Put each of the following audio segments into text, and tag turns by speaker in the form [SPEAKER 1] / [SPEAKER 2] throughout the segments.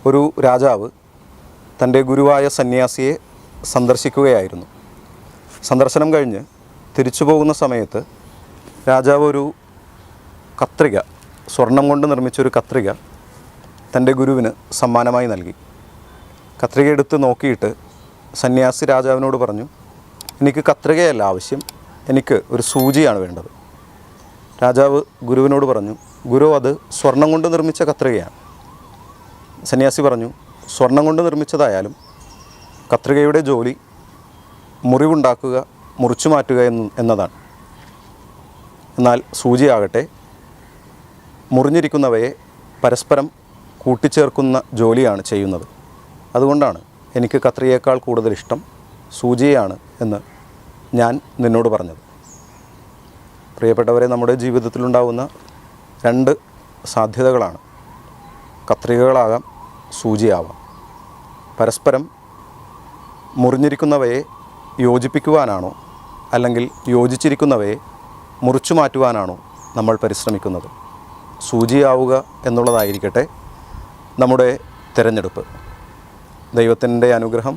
[SPEAKER 1] ഒരു രാജാവ് തൻ്റെ ഗുരുവായ സന്യാസിയെ സന്ദർശിക്കുകയായിരുന്നു. സന്ദർശനം കഴിഞ്ഞ് തിരിച്ചു പോകുന്ന സമയത്ത് രാജാവ് ഒരു കത്രിക, സ്വർണം കൊണ്ട് നിർമ്മിച്ചൊരു കത്രിക തൻ്റെ ഗുരുവിന് സമ്മാനമായി നൽകി. കത്രിക എടുത്ത് നോക്കിയിട്ട് സന്യാസി രാജാവിനോട് പറഞ്ഞു, എനിക്ക് കത്രികയല്ല ആവശ്യം, എനിക്ക് ഒരു സൂചിയാണ് വേണ്ടത്. രാജാവ് ഗുരുവിനോട് പറഞ്ഞു, ഗുരു, അത് സ്വർണം കൊണ്ട് നിർമ്മിച്ച കത്രികയാണ്. സന്യാസി പറഞ്ഞു, സ്വർണം കൊണ്ട് നിർമ്മിച്ചതായാലും കത്രികയുടെ ജോലി മുറിവുണ്ടാക്കുക, മുറിച്ചു മാറ്റുക എന്നതാണ്. എന്നാൽ സൂചിയാകട്ടെ മുറിഞ്ഞിരിക്കുന്നവയെ പരസ്പരം കൂട്ടിച്ചേർക്കുന്ന ജോലിയാണ് ചെയ്യുന്നത്. അതുകൊണ്ടാണ് എനിക്ക് കത്രികയേക്കാൾ കൂടുതൽ ഇഷ്ടം സൂചിയാണ് എന്ന് ഞാൻ നിന്നോട് പറഞ്ഞത്. പ്രിയപ്പെട്ടവരെ, നമ്മുടെ ജീവിതത്തിലുണ്ടാകുന്ന രണ്ട് സാധ്യതകളാണ്. കത്രികകളാകാം, സൂചിയാവാം. പരസ്പരം മുറിഞ്ഞിരിക്കുന്നവയെ യോജിപ്പിക്കുവാനാണോ അല്ലെങ്കിൽ യോജിച്ചിരിക്കുന്നവയെ മുറിച്ചു മാറ്റുവാനാണോ നമ്മൾ പരിശ്രമിക്കുന്നത്? സൂചിയാവുക എന്നുള്ളതായിരിക്കട്ടെ നമ്മുടെ തിരഞ്ഞെടുപ്പ്. ദൈവത്തിൻ്റെ അനുഗ്രഹം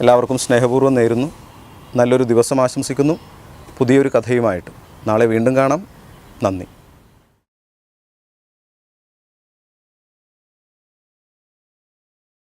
[SPEAKER 1] എല്ലാവർക്കും സ്നേഹപൂർവ്വം നേരുന്നു. നല്ലൊരു ദിവസം ആശംസിക്കുന്നു. പുതിയൊരു കഥയുമായിട്ട് നാളെ വീണ്ടും കാണാം. നന്ദി.